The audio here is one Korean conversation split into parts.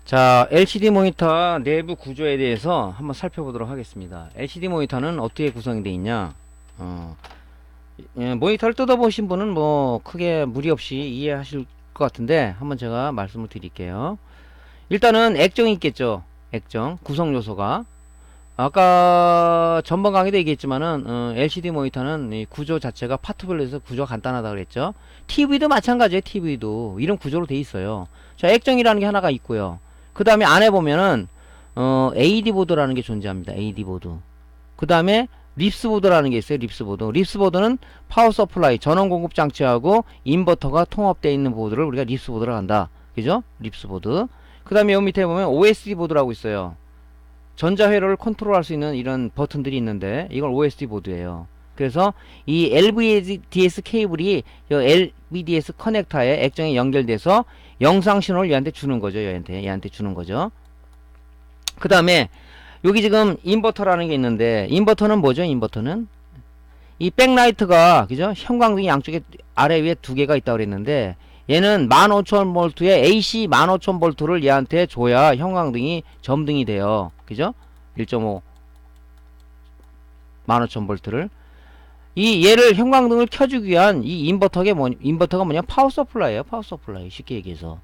자, LCD 모니터 내부 구조에 대해서 한번 살펴보도록 하겠습니다. LCD 모니터는 어떻게 구성이 되어 있냐? 모니터를 뜯어보신 분은 뭐 크게 무리 없이 이해하실 것 같은데 한번 제가 말씀을 드릴게요. 일단은 액정이 있겠죠. 액정, 구성 요소가. 아까 전번 강의도 얘기했지만은 LCD 모니터는 이 구조 자체가 파트별로 해서 구조가 간단하다고 그랬죠. TV도 마찬가지예요. TV도 이런 구조로 돼 있어요. 자, 액정이라는 게 하나가 있고요. 그 다음에 안에 보면은 AD 보드라는 게 존재합니다. AD 보드. 그 다음에 립스 보드라는 게 있어요. 립스 보드. 립스 보드는 파워 서플라이 전원 공급 장치하고 인버터가 통합되어 있는 보드를 우리가 립스 보드라고 한다. 그죠? 립스 보드. 그 다음에 여기 밑에 보면 OSD 보드라고 있어요. 전자회로를 컨트롤할 수 있는 이런 버튼들이 있는데 이걸 OSD 보드예요. 그래서 이 LVDS 케이블이 LVDS 커넥터에 액정에 연결돼서 영상 신호를 얘한테 주는 거죠. 얘한테 주는 거죠. 그 다음에 여기 지금 인버터라는 게 있는데 인버터는 뭐죠? 인버터는 이 백라이트가 그죠? 형광등이 양쪽에 아래 위에 두 개가 있다고 그랬는데 얘는 15,000V의 AC 15,000V를 얘한테 줘야 형광등이 점등이 돼요. 그죠? 1.5 15,000V를 얘를 형광등을 켜주기 위한 이 인버터가 뭐냐? 파워 서플라이예요. 파워 서플라이. 쉽게 얘기해서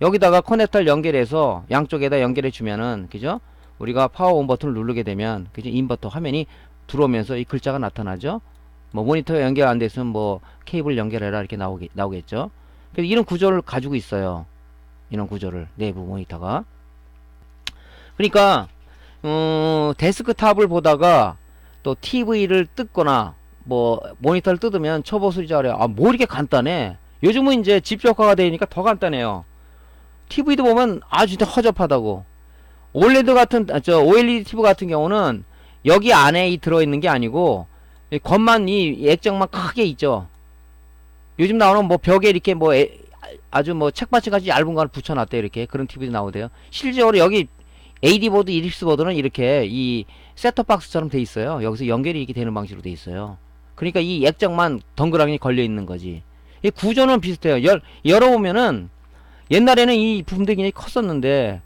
여기다가 커넥터를 연결해서 양쪽에다 연결해 주면은 그죠? 우리가 파워 온 버튼을 누르게 되면 그죠? 인버터 화면이 들어오면서 이 글자가 나타나죠. 뭐 모니터가 연결 안 됐으면 뭐 케이블 연결해라 이렇게 나오겠죠. 그래서 이런 구조를 가지고 있어요. 이런 구조를 내부 모니터가. 그러니까 데스크탑을 보다가 또 TV를 뜯거나 뭐 모니터를 뜯으면 초보 수리자가 그래요. 뭐 이렇게 간단해. 요즘은 이제 집적화가 되니까 더 간단해요. TV도 보면 아주 진짜 허접하다고. OLED 같은 OLED TV 같은 경우는 여기 안에 들어있는 게 아니고 겉만 이 액정만 크게 있죠. 요즘 나오는 뭐 벽에 이렇게 뭐 아주 뭐 책받침 같이 얇은 걸 붙여놨대 이렇게 그런 TV도 나오대요. 실제로 여기 AD 보드, 이립스 보드는 이렇게 이 셋톱 박스처럼 돼 있어요. 여기서 연결이 이렇게 되는 방식으로 돼 있어요. 그러니까 이 액정만 덩그러니 걸려 있는 거지. 이 구조는 비슷해요. 열어보면은 옛날에는 이 부품들이 굉장히 컸었는데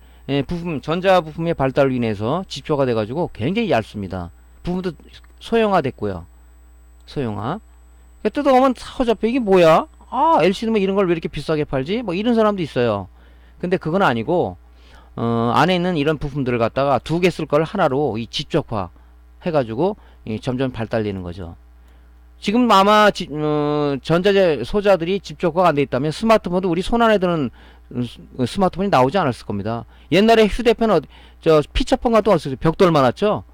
전자 부품의 발달로 인해서 집초가 돼가지고 굉장히 얇습니다. 부품도 소형화됐고요. 소형화. 뜯어보면 허접해. 이게 뭐야? LCD면 이런 걸 왜 이렇게 비싸게 팔지? 뭐 이런 사람도 있어요. 근데 그건 아니고 안에 있는 이런 부품들을 갖다가 두 개 쓸 걸 하나로 이 집적화 해가지고 점점 발달되는 거죠. 지금 아마 전자재 소자들이 집적화가 안 돼 있다면 스마트폰도 우리 손 안에 드는 스마트폰이 나오지 않았을 겁니다. 옛날에 휴대폰 피처폰 같은 거 없었어요. 벽돌 많았죠.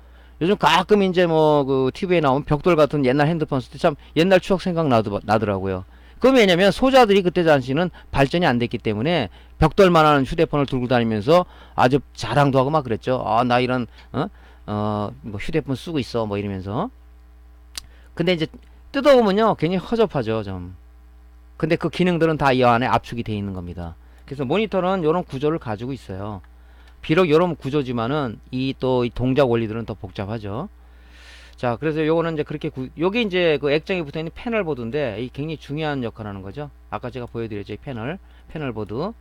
요즘 가끔 이제 뭐 그 TV에 나온 벽돌 같은 옛날 핸드폰 쓸 때 참 옛날 추억 나더라고요. 그건 왜냐면 소자들이 그때 당시는 발전이 안 됐기 때문에 벽돌만한 휴대폰을 들고 다니면서 아주 자랑도 하고 막 그랬죠. 나 이런 뭐 휴대폰 쓰고 있어 뭐 이러면서. 근데 이제 뜯어보면요 괜히 허접하죠 좀. 근데 그 기능들은 다 이 안에 압축이 되어 있는 겁니다. 그래서 모니터는 이런 구조를 가지고 있어요. 비록 이런 구조지만은 이 동작 원리들은 더 복잡하죠. 자, 그래서 요거는 이제 요게 이제 그 액정이 붙어 있는 패널 보드인데 이 굉장히 중요한 역할을 하는 거죠. 아까 제가 보여드렸죠. 이 패널 보드.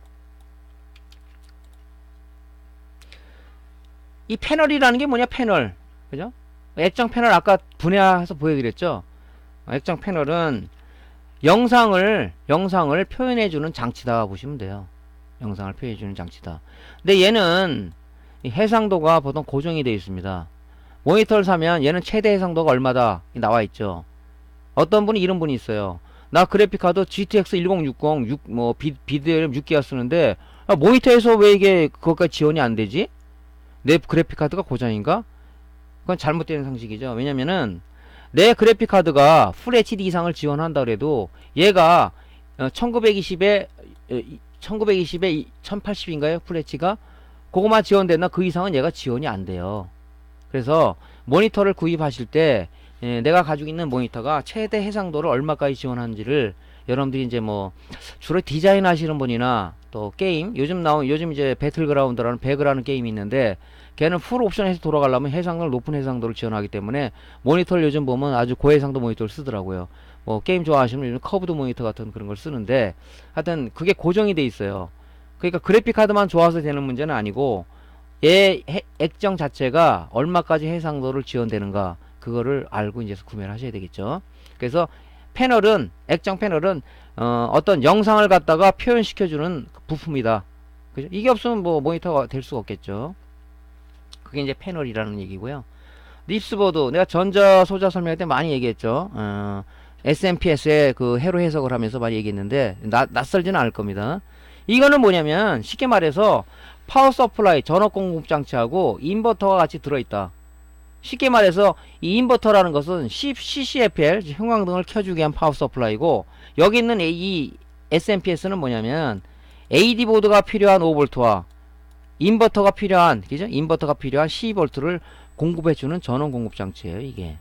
이 패널이라는 게 뭐냐? 패널. 그죠? 액정 패널 아까 분해해서 보여드렸죠. 액정 패널은 영상을 표현해주는 장치다 보시면 돼요. 영상을 표현해주는 장치다. 근데 얘는 해상도가 보통 고정이 되어 있습니다. 모니터를 사면 얘는 최대 해상도가 얼마다 나와 있죠. 어떤 분이 이런 분이 있어요. 나 그래픽카드 GTX 1060 뭐 비드램 6기가 쓰는데 모니터에서 왜 이게 그것까지 지원이 안 되지? 내 그래픽카드가 고장인가? 그건 잘못된 상식이죠. 왜냐면은 내 그래픽카드가 풀 HD 이상을 지원한다 그래도 얘가 1920에 1080인가요? 풀 HD가 그거만 지원됐나 그 이상은 얘가 지원이 안 돼요. 그래서 모니터를 구입하실 때 내가 가지고 있는 모니터가 최대 해상도를 얼마까지 지원하는지를 여러분들이 이제 뭐 주로 디자인 하시는 분이나 또 게임 요즘 이제 배틀그라운드라는 배그라는 게임이 있는데 걔는 풀 옵션에서 돌아가려면 높은 해상도를 지원하기 때문에 모니터를 요즘 보면 아주 고해상도 모니터를 쓰더라고요. 뭐 게임 좋아하시면 요즘 커브드 모니터 같은 그런 걸 쓰는데 하여튼 그게 고정이 돼 있어요. 그러니까 그래픽 카드만 좋아서 되는 문제는 아니고 얘 액정 자체가 얼마까지 해상도를 지원되는가 그거를 알고 이제 구매를 하셔야 되겠죠. 그래서 패널은 액정 패널은 어떤 영상을 갖다가 표현시켜주는 부품이다. 그죠? 이게 없으면 뭐 모니터가 될 수가 없겠죠. 그게 이제 패널이라는 얘기고요. 립스보드 내가 전자 소자 설명할 때 많이 얘기했죠. SMPS의 그 해로 해석을 하면서 많이 얘기했는데 낯설지는 않을 겁니다. 이거는 뭐냐면 쉽게 말해서 파워 서플라이 전원 공급 장치하고 인버터가 같이 들어있다. 쉽게 말해서 이 인버터라는 것은 CCFL 형광등을 켜주기 위한 파워 서플라이고 여기 있는 이 SMPS는 뭐냐면 AD 보드가 필요한 5V와 인버터가 필요한 그죠? 인버터가 필요한 12V를 공급해주는 전원 공급 장치예요 이게.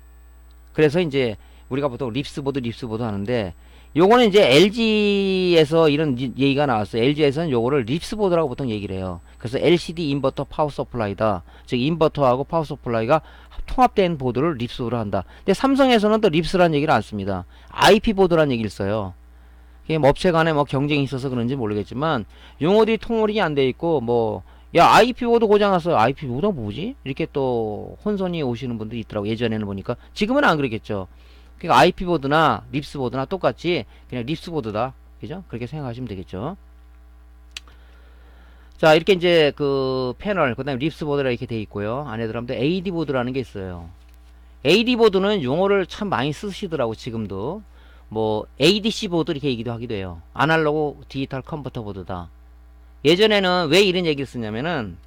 그래서 이제 우리가 보통 립스보드 하는데 요거는 이제 LG에서 이런 얘기가 나왔어요. LG에서는 요거를 립스보드라고 보통 얘기를 해요. 그래서 LCD 인버터 파워 서플라이다. 즉 인버터하고 파워 서플라이가 통합된 보드를 립스로 한다. 근데 삼성에서는 또 립스라는 얘기를 안 씁니다. IP 보드라는 얘기를 써요. 이게 뭐 업체 간에 뭐 경쟁이 있어서 그런지 모르겠지만 용어들이 통일이 안 돼 있고 뭐 야 IP 보드 고장 났어요. IP 보드가 뭐지? 이렇게 또 혼선이 오시는 분들이 있더라고. 예전에는 보니까 지금은 안 그러겠죠. 그러니까 IP 보드나 립스 보드나 똑같이 그냥 립스 보드다. 그죠? 그렇게 생각하시면 되겠죠. 자, 이렇게 이제 그 패널, 그 다음에 립스 보드라 이렇게 돼 있고요. 안에 들어가면 AD 보드라는 게 있어요. AD 보드는 용어를 참 많이 쓰시더라고, 지금도. 뭐, ADC 보드 이렇게 얘기도 하기도 해요. 아날로그 디지털 컨버터 보드다. 예전에는 왜 이런 얘기를 쓰냐면은,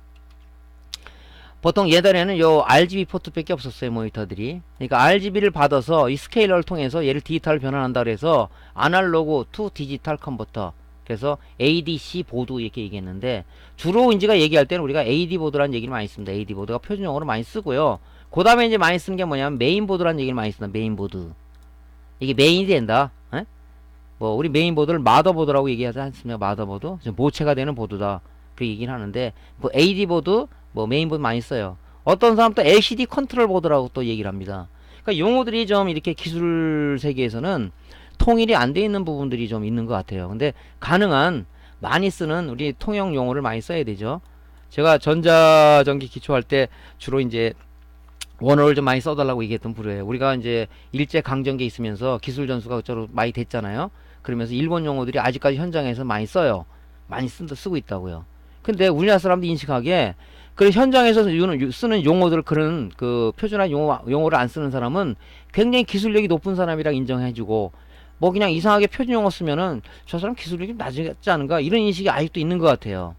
보통 예전에는 요 RGB 포트밖에 없었어요, 모니터들이. 그러니까 RGB를 받아서 이 스케일러를 통해서 얘를 디지털 변환한다 그래서 아날로그 투 디지털 컨버터. 그래서 ADC 보드 이렇게 얘기했는데 주로 인지가 얘기할 때는 우리가 AD 보드라는 얘기를 많이 씁니다. AD 보드가 표준 용어로 많이 쓰고요. 그 다음에 이제 많이 쓰는 게 뭐냐면 메인 보드라는 얘기를 많이 씁니다. 메인 보드. 이게 메인이 된다. 에? 뭐 우리 메인 보드를 마더보드라고 얘기하지 않습니까? 마더보드. 모체가 되는 보드다. 그 얘기를 하는데 뭐 AD 보드, 뭐 메인 보드 많이 써요. 어떤 사람 또 LCD 컨트롤 보드라고 또 얘기를 합니다. 그러니까 용어들이 좀 이렇게 기술 세계에서는 통일이 안 돼 있는 부분들이 좀 있는 것 같아요. 근데 가능한 많이 쓰는 우리 통용 용어를 많이 써야 되죠. 제가 전자전기 기초할 때 주로 이제 원어를 좀 많이 써달라고 얘기했던 부류예요. 우리가 이제 일제 강점기에 있으면서 기술 전수가 그쪽으로 많이 됐잖아요. 그러면서 일본 용어들이 아직까지 현장에서 많이 써요. 많이 쓰고 있다고요. 근데 우리나라 사람들이 인식하기에 그 현장에서 쓰는 용어들 그런 그 표준화 용어를 안 쓰는 사람은 굉장히 기술력이 높은 사람이라 인정해주고 뭐 그냥 이상하게 표준 용어 쓰면은 저 사람 기술력이 낮지 않은가 이런 인식이 아직도 있는 것 같아요.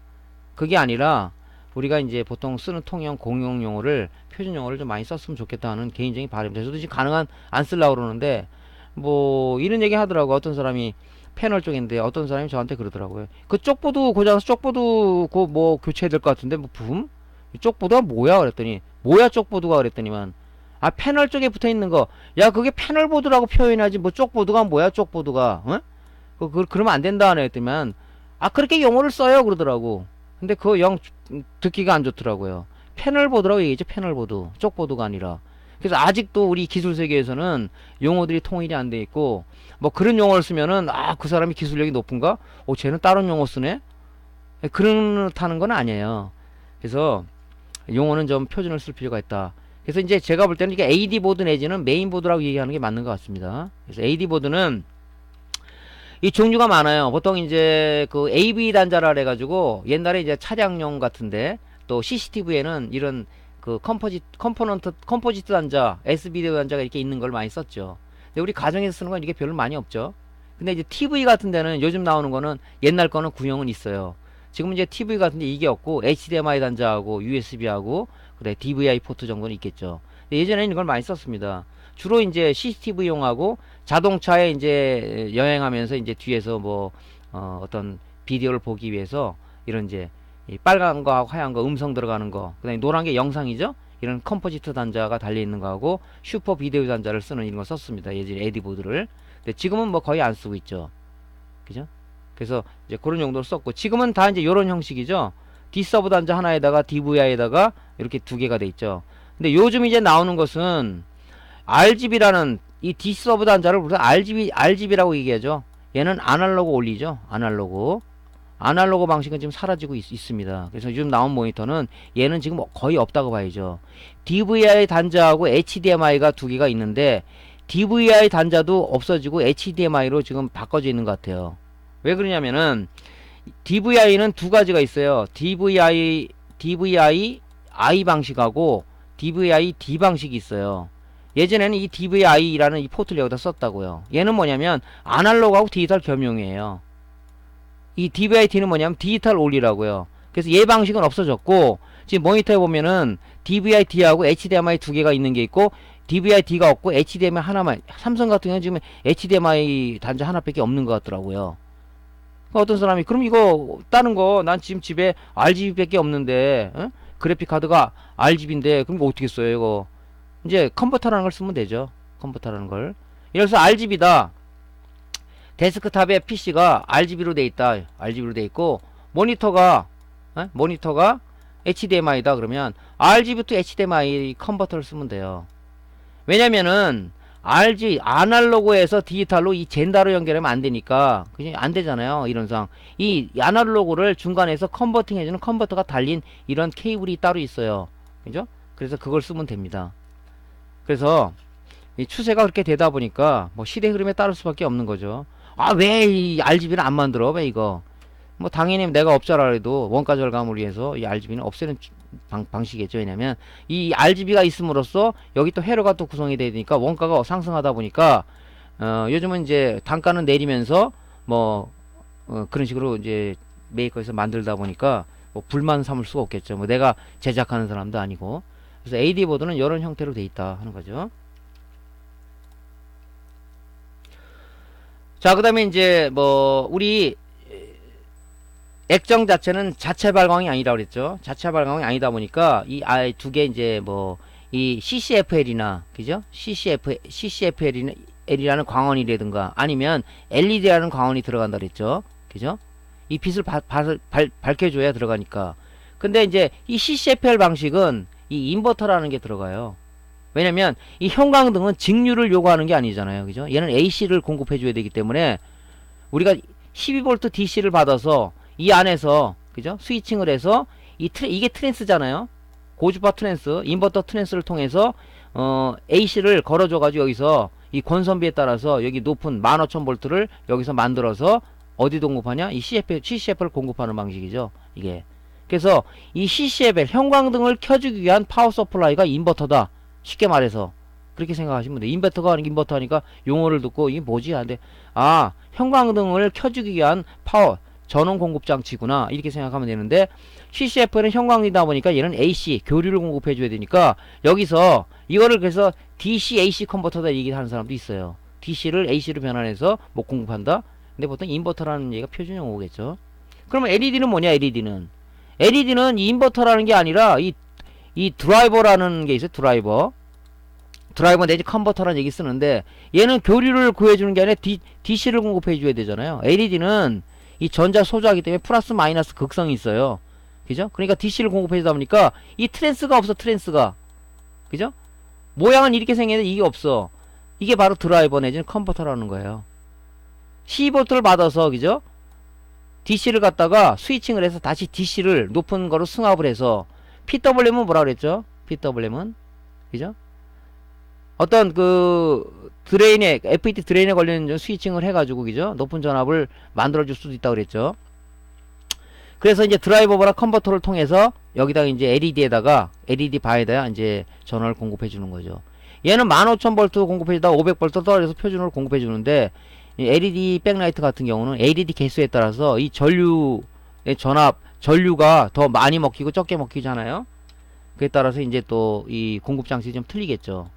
그게 아니라 우리가 이제 보통 쓰는 통용 공용 용어를 표준 용어를 좀 많이 썼으면 좋겠다 하는 개인적인 바람입니다. 저도 지금 가능한 안 쓰려고 그러는데 뭐 이런 얘기 하더라고. 어떤 사람이 패널 쪽인데 어떤 사람이 저한테 그러더라고요. 그 쪽보드 고장나서 쪽보드 그 뭐 교체해야 될 것 같은데 뭐 부품? 쪽보드가 뭐야 그랬더니 뭐야 쪽보드가 그랬더니만 아 패널 쪽에 붙어있는 거 야 그게 패널 보드라고 표현하지 뭐 쪽보드가 뭐야 쪽보드가 어? 그러면 안 된다 하네 했더니만 아 그렇게 용어를 써요 그러더라고. 근데 그거 영 듣기가 안 좋더라고요. 패널 보드라고 얘기했죠. 패널 보드 쪽보드가 아니라. 그래서 아직도 우리 기술 세계에서는 용어들이 통일이 안 돼 있고 뭐 그런 용어를 쓰면은 아 그 사람이 기술력이 높은가? 쟤는 다른 용어 쓰네? 그렇다는 건 아니에요. 그래서 용어는 좀 표준을 쓸 필요가 있다. 그래서 이제 제가 볼 때는 이게 AD 보드 내지는 메인 보드라고 얘기하는 게 맞는 것 같습니다. 그래서 AD 보드는 이 종류가 많아요. 보통 이제 그 AV 단자라 해가지고 옛날에 이제 차량용 같은데 또 CCTV에는 이런 그 컴포지트 단자, SBD 단자가 이렇게 있는 걸 많이 썼죠. 근데 우리 가정에서 쓰는 건 이게 별로 많이 없죠. 근데 이제 TV 같은 데는 요즘 나오는 거는 옛날 거는 구형은 있어요. 지금 이제 TV 같은데 이게 없고 HDMI 단자하고 USB하고 그래 DVI 포트 정도는 있겠죠. 예전에는 이걸 많이 썼습니다. 주로 이제 CCTV용하고 자동차에 이제 여행하면서 이제 뒤에서 뭐 어떤 비디오를 보기 위해서 이런 이제 이 빨간 거하고 하얀 거 음성 들어가는 거, 그다음에 노란 게 영상이죠. 이런 컴포지트 단자가 달려 있는 거하고 슈퍼 비디오 단자를 쓰는 이런 거 썼습니다. 예전에 에디보드를. 근데 지금은 뭐 거의 안 쓰고 있죠. 그죠? 그래서 이제 그런 용도로 썼고 지금은 다 이제 이런 형식이죠. D서브 단자 하나에다가 DVI에다가 이렇게 두 개가 돼 있죠. 근데 요즘 이제 나오는 것은 RGB라는 이 D서브 단자를 우리가 RGB라고 얘기하죠. 얘는 아날로그 올리죠. 아날로그. 아날로그 방식은 지금 사라지고 있습니다. 그래서 요즘 나온 모니터는 얘는 지금 거의 없다고 봐야죠. DVI 단자하고 HDMI가 두 개가 있는데 DVI 단자도 없어지고 HDMI로 지금 바꿔져 있는 것 같아요. 왜 그러냐면은 DVI는 두 가지가 있어요. DVI I 방식하고 DVI D 방식이 있어요. 예전에는 이 DVI라는 이 포트를 여기다 썼다고요. 얘는 뭐냐면 아날로그하고 디지털 겸용이에요. 이 DVI-D는 뭐냐면 디지털 올리라고요. 그래서 얘 방식은 없어졌고 지금 모니터에 보면은 DVI-D하고 HDMI 두 개가 있는 게 있고 DVI-D가 없고 HDMI 하나만. 삼성 같은 경우는 지금 HDMI 단자 하나밖에 없는 것 같더라고요. 어떤 사람이 그럼 이거 다른 거 난 지금 집에 RGB밖에 없는데 그래픽 카드가 RGB인데 그럼 어떻게 써요 이거? 이제 컨버터라는 걸 쓰면 되죠. 컨버터라는 걸. 예를 들어서 RGB다. 데스크탑에 PC가 RGB로 돼 있다. RGB로 돼 있고 모니터가 HDMI다. 그러면 RGB to HDMI 컨버터를 쓰면 돼요. 왜냐면은 아날로그에서 디지털로 이 젠다로 연결하면 안 되니까 안 되잖아요. 이론상 이 아날로그를 중간에서 컨버팅 해주는 컨버터가 달린 이런 케이블이 따로 있어요. 그죠? 그래서 그걸 쓰면 됩니다. 그래서 이 추세가 그렇게 되다 보니까 뭐 시대 흐름에 따를 수밖에 없는 거죠. 아, 왜 이 RGB를 안 만들어? 왜 이거? 뭐 당연히 내가 없자라 해도 원가 절감을 위해서 이 RGB는 없애는 방식이겠죠. 왜냐면 이 RGB가 있음으로써 여기 또 회로가 또 구성이 되니까 원가가 상승하다 보니까 요즘은 이제 단가는 내리면서 뭐 그런 식으로 이제 메이커에서 만들다 보니까 뭐 불만 삼을 수가 없겠죠. 뭐 내가 제작하는 사람도 아니고. 그래서 AD 보드는 이런 형태로 돼 있다 하는 거죠. 자, 그 다음에 이제 뭐 우리 액정 자체는 자체 발광이 아니라 그랬죠. 자체 발광이 아니다 보니까 이 두 개 이제 뭐 이 CCFL이나 그죠? CCFL이라는 광원이라든가 아니면 LED라는 광원이 들어간다 그랬죠. 그죠? 이 빛을 밝혀줘야 들어가니까. 근데 이제 이 CCFL 방식은 이 인버터라는 게 들어가요. 왜냐면 이 형광등은 직류를 요구하는 게 아니잖아요. 그죠? 얘는 AC를 공급해 줘야 되기 때문에 우리가 12V DC를 받아서 이 안에서 그죠? 스위칭을 해서 이게 트랜스잖아요. 고주파 트랜스, 인버터 트랜스를 통해서 AC를 걸어줘 가지고 여기서 이 권선비에 따라서 여기 높은 15,000V를 여기서 만들어서 어디 공급하냐? 이 CCF를 공급하는 방식이죠. 이게. 그래서 이 CCFL 형광등을 켜주기 위한 파워 서플라이가 인버터다. 쉽게 말해서 그렇게 생각하시면 돼요. 인버터 하니까 용어를 듣고 이게 뭐지? 하는데 형광등을 켜주기 위한 파워 전원 공급 장치구나 이렇게 생각하면 되는데 CCF는 형광이다 보니까 얘는 AC 교류를 공급해 줘야 되니까 여기서 이거를 그래서 DC AC 컨버터다 얘기하는 사람도 있어요. DC를 AC로 변환해서 뭐 공급한다. 근데 보통 인버터라는 얘기가 표준 용어겠죠. 그러면 LED는 뭐냐? LED는 이 인버터라는 게 아니라 이 드라이버라는 게 있어요. 드라이버 내지 컨버터라는 얘기 쓰는데 얘는 교류를 구해주는 게 아니라 DC를 공급해 줘야 되잖아요. LED는 이 전자 소자하기 때문에 플러스 마이너스 극성이 있어요. 그죠? 그러니까 DC를 공급해 주다 보니까 이 트랜스가 없어. 트랜스가 그죠? 모양은 이렇게 생겼는데 이게 없어. 이게 바로 드라이버 내지는 컨버터라는 거예요. 12V를 받아서 그죠? DC를 갖다가 스위칭을 해서 다시 DC를 높은 거로 승합을 해서 PWM은 뭐라 그랬죠? PWM은 그죠? 어떤 그 드레인에 FET 드레인에 걸리는 스위칭을 해가지고 그죠? 높은 전압을 만들어줄 수도 있다고 그랬죠. 그래서 이제 드라이버나 컨버터를 통해서 여기다가 이제 LED에다가 LED 바에다가 이제 전원을 공급해 주는 거죠. 얘는 15,000V 공급해 주다가 500V 떨어져서 표준으로 공급해 주는데 LED 백라이트 같은 경우는 LED 개수에 따라서 이 전류의 전류가 더 많이 먹히고 적게 먹히잖아요. 그에 따라서 이제 또 이 공급 장치 좀 틀리겠죠.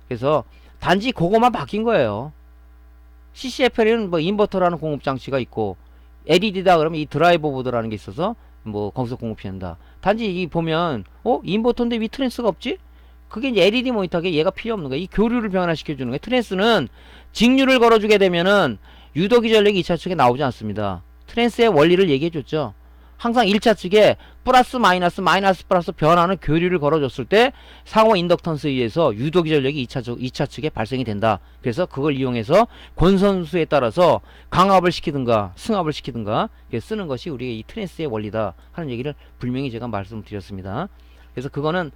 그래서 단지 그거만 바뀐 거예요. CCFL은 뭐 인버터라는 공급 장치가 있고 LED다 그러면 이 드라이버 보드라는 게 있어서 뭐 거기서 공급한다. 단지 이 보면 인버터인데 왜 트랜스가 없지? 그게 이제 LED 모니터게 얘가 필요 없는 거야. 이 교류를 변화시켜 주는 거야. 트랜스는 직류를 걸어주게 되면은 유도기 전력이 2차 측에 나오지 않습니다. 트랜스의 원리를 얘기해 줬죠. 항상 1차 측에 플러스 마이너스 플러스 변하는 교류를 걸어줬을 때 상호 인덕턴스에 의해서 유도기 전력이 2차 측에 발생이 된다. 그래서 그걸 이용해서 권선수에 따라서 강압을 시키든가 승합을 시키든가 쓰는 것이 우리의 이 트랜스의 원리다 하는 얘기를 분명히 제가 말씀드렸습니다. 그래서 그거는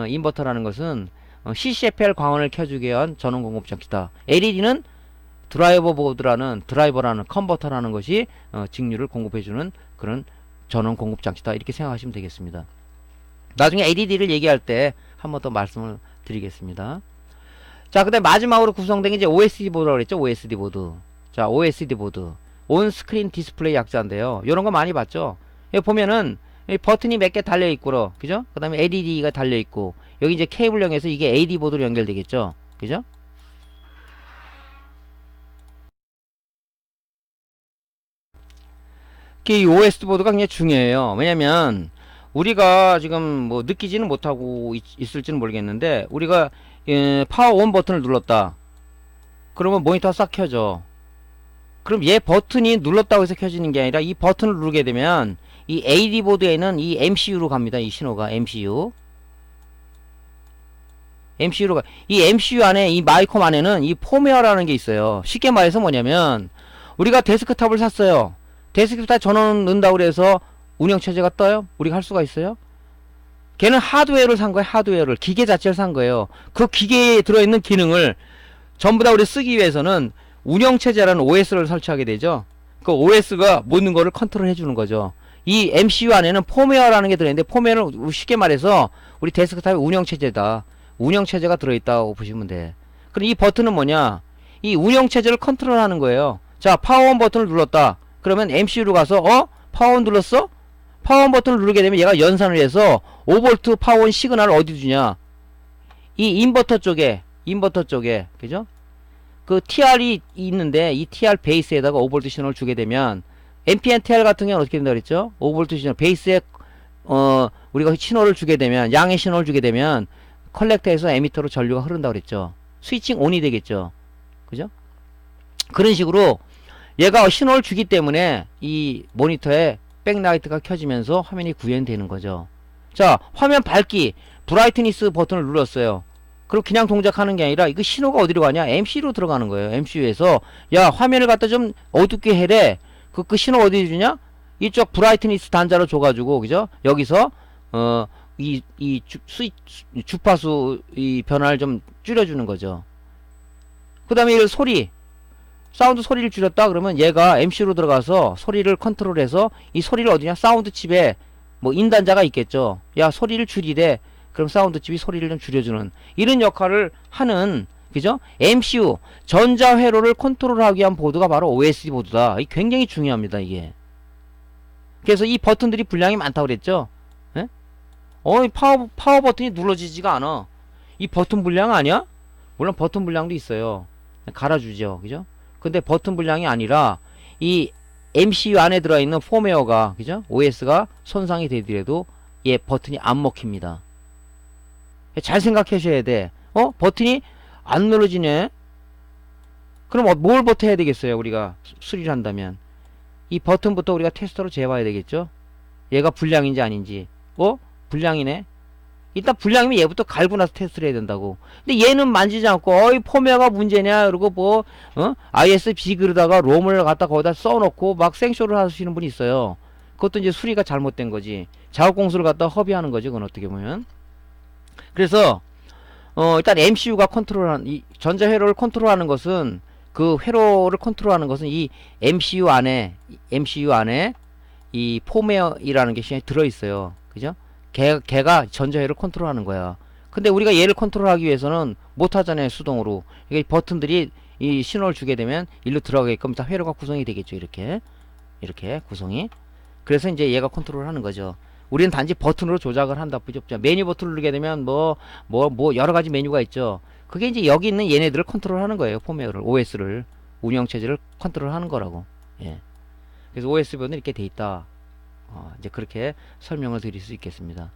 인버터라는 것은 CCFL 광원을 켜주기 위한 전원 공급 장치다. LED는 드라이버라는 컨버터라는 것이 직류를 공급해주는 그런 전원 공급 장치다 이렇게 생각하시면 되겠습니다. 나중에 LED를 얘기할 때 한 번 더 말씀을 드리겠습니다. 자, 그다음 마지막으로 구성된 게 이제 OSD 보드라고 그랬죠. OSD 보드. 자, OSD 보드. 온 스크린 디스플레이 약자인데요. 이런 거 많이 봤죠. 여기 보면은 여기 버튼이 몇 개 달려 있고, 그죠? 그다음에 LED가 달려 있고, 여기 이제 케이블형에서 이게 AD 보드로 연결되겠죠. 그죠? 이 OSD 보드가 굉장히 중요해요. 왜냐면 우리가 지금 뭐 느끼지는 못하고 있을지는 모르겠는데 우리가 파워 온 버튼을 눌렀다. 그러면 모니터가 싹 켜져. 그럼 얘 버튼이 눌렀다고 해서 켜지는 게 아니라 이 버튼을 누르게 되면 이 AD 보드에는 이 MCU로 갑니다. 이 신호가 MCU로 가. 이 MCU 안에 이 마이콤 안에는 이 폼웨어라는 게 있어요. 쉽게 말해서 뭐냐면 우리가 데스크탑을 샀어요. 데스크탑 전원 넣는다고 그래서 운영체제가 떠요? 우리가 할 수가 있어요? 걔는 하드웨어를 산 거예요. 하드웨어를. 기계 자체를 산 거예요. 그 기계에 들어있는 기능을 전부 다 우리 쓰기 위해서는 운영체제라는 OS를 설치하게 되죠. 그 OS가 모든 거를 컨트롤 해주는 거죠. 이 MCU 안에는 폼웨어라는 게 들어있는데 폼웨어는 쉽게 말해서 우리 데스크탑의 운영체제다. 운영체제가 들어있다고 보시면 돼. 그럼 이 버튼은 뭐냐? 이 운영체제를 컨트롤하는 거예요. 자, 파워온 버튼을 눌렀다. 그러면 MCU로 가서 파워온 눌렀어? 파워온 버튼을 누르게 되면 얘가 연산을 해서 5V 파워온 시그널을 어디 주냐? 이 인버터 쪽에 그죠? 그 TR이 있는데 이 TR 베이스에다가 5V 신호를 주게 되면 NPN-TR 같은 경우는 어떻게 된다 그랬죠? 5V 신호 베이스에 우리가 신호를 주게 되면 양의 신호를 주게 되면 컬렉터에서 에미터로 전류가 흐른다 그랬죠. 스위칭 온이 되겠죠. 그죠? 그런 식으로 얘가 신호를 주기 때문에 이 모니터에 백라이트가 켜지면서 화면이 구현되는 거죠. 자, 화면 밝기 브라이트니스 버튼을 눌렀어요. 그럼 그냥 동작하는 게 아니라 이거 신호가 어디로 가냐? MCU로 들어가는 거예요. MCU에서 야, 화면을 갖다 좀 어둡게 해래. 그 신호 어디 주냐? 이쪽 브라이트니스 단자로 줘가지고, 그죠? 여기서 주파수 이 변화를 좀 줄여주는 거죠. 그 다음에 이 소리 사운드 소리를 줄였다 그러면 얘가 MC로 들어가서 소리를 컨트롤해서 이 소리를 어디냐? 사운드 칩에 뭐 인단자가 있겠죠. 야, 소리를 줄이래. 그럼 사운드 칩이 소리를 좀 줄여주는 이런 역할을 하는, 그죠? MCU 전자 회로를 컨트롤하기 위한 보드가 바로 OSD 보드다. 이 굉장히 중요합니다, 이게. 그래서 이 버튼들이 분량이 많다고 그랬죠. 예? 파워 버튼이 눌러지지가 않아. 이 버튼 분량 아니야? 물론 버튼 분량도 있어요. 갈아주죠, 그죠? 근데 버튼 분량이 아니라 이 MCU 안에 들어있는 폼웨어가, 그죠? OS가 손상이 되더라도 얘 버튼이 안 먹힙니다. 잘 생각하셔야 돼. 버튼이 안 눌러지네? 그럼 뭘부터 해야 되겠어요? 우리가 수리를 한다면 이 버튼부터 우리가 테스터로 재봐야 되겠죠? 얘가 불량인지 아닌지. 불량이네? 일단 불량이면 얘부터 갈고 나서 테스트를 해야 된다고. 근데 얘는 만지지 않고 폼웨어가 문제냐 그러고 ISB 그러다가 롬을 갖다 거기다 써놓고 막 생쇼를 하시는 분이 있어요. 그것도 이제 수리가 잘못된 거지. 작업 공수를 갖다 허비하는 거지. 그건 어떻게 보면. 그래서 일단 MCU가 컨트롤하는 이 전자 회로를 컨트롤하는 것은 그 회로를 컨트롤하는 것은 이 MCU 안에 이 폼웨어이라는 게 들어 있어요. 그죠? 걔가 전자회를 컨트롤하는 거야. 근데 우리가 얘를 컨트롤하기 위해서는 못하잖아요, 수동으로. 이게 버튼들이 이 신호를 주게 되면 일로 들어가게끔 다 회로가 구성이 되겠죠, 이렇게 구성이. 그래서 이제 얘가 컨트롤하는 거죠. 우리는 단지 버튼으로 조작을 한다 뿐이죠. 메뉴 버튼을 누르게 되면 뭐 여러 가지 메뉴가 있죠. 그게 이제 여기 있는 얘네들을 컨트롤하는 거예요, 폼웨어를, OS를 운영체제를 컨트롤하는 거라고. 예. 그래서 OS 버튼이 이렇게 돼 있다. 이제 그렇게 설명을 드릴 수 있겠습니다.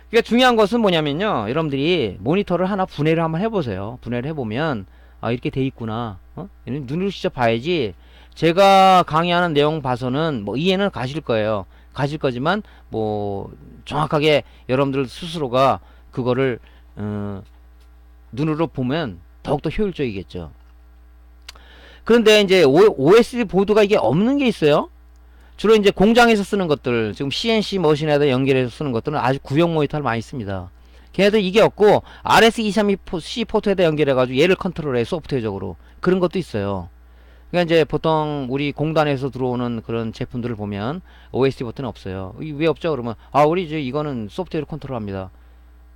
그러니까 중요한 것은 뭐냐면요, 여러분들이 모니터를 하나 분해를 한번 해보세요. 분해를 해보면 이렇게 돼 있구나. 눈으로 직접 봐야지 제가 강의하는 내용 봐서는 뭐 이해는 가실 거예요. 가실 거지만 뭐 정확하게 여러분들 스스로가 그거를 눈으로 보면 더욱더 효율적이겠죠. 그런데 이제 OSD 보드가 이게 없는 게 있어요. 주로 이제 공장에서 쓰는 것들, 지금 CNC 머신에다 연결해서 쓰는 것들은 아주 구형 모니터를 많이 씁니다. 걔네들 이게 없고 RS232C 포트에다 연결해가지고 얘를 컨트롤해 소프트웨어적으로 그런 것도 있어요. 그러니까 이제 보통 우리 공단에서 들어오는 그런 제품들을 보면 OSD 버튼은 없어요. 왜 없죠? 그러면 우리 이제 이거는 소프트웨어로 컨트롤합니다.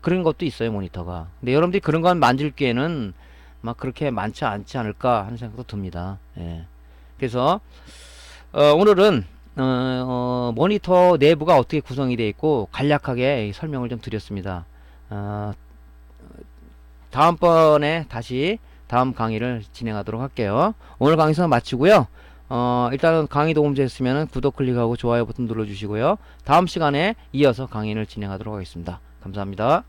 그런 것도 있어요, 모니터가. 근데 여러분들이 그런 건 만질 기에는 막 그렇게 많지 않지 않을까 하는 생각도 듭니다. 예. 그래서 오늘은 모니터 내부가 어떻게 구성이 되어 있고 간략하게 설명을 좀 드렸습니다. 다음번에 다시 다음 강의를 진행하도록 할게요. 오늘 강의는 마치고요. 일단은 강의 도움되셨으면 구독 클릭하고 좋아요 버튼 눌러주시고요. 다음 시간에 이어서 강의를 진행하도록 하겠습니다. 감사합니다.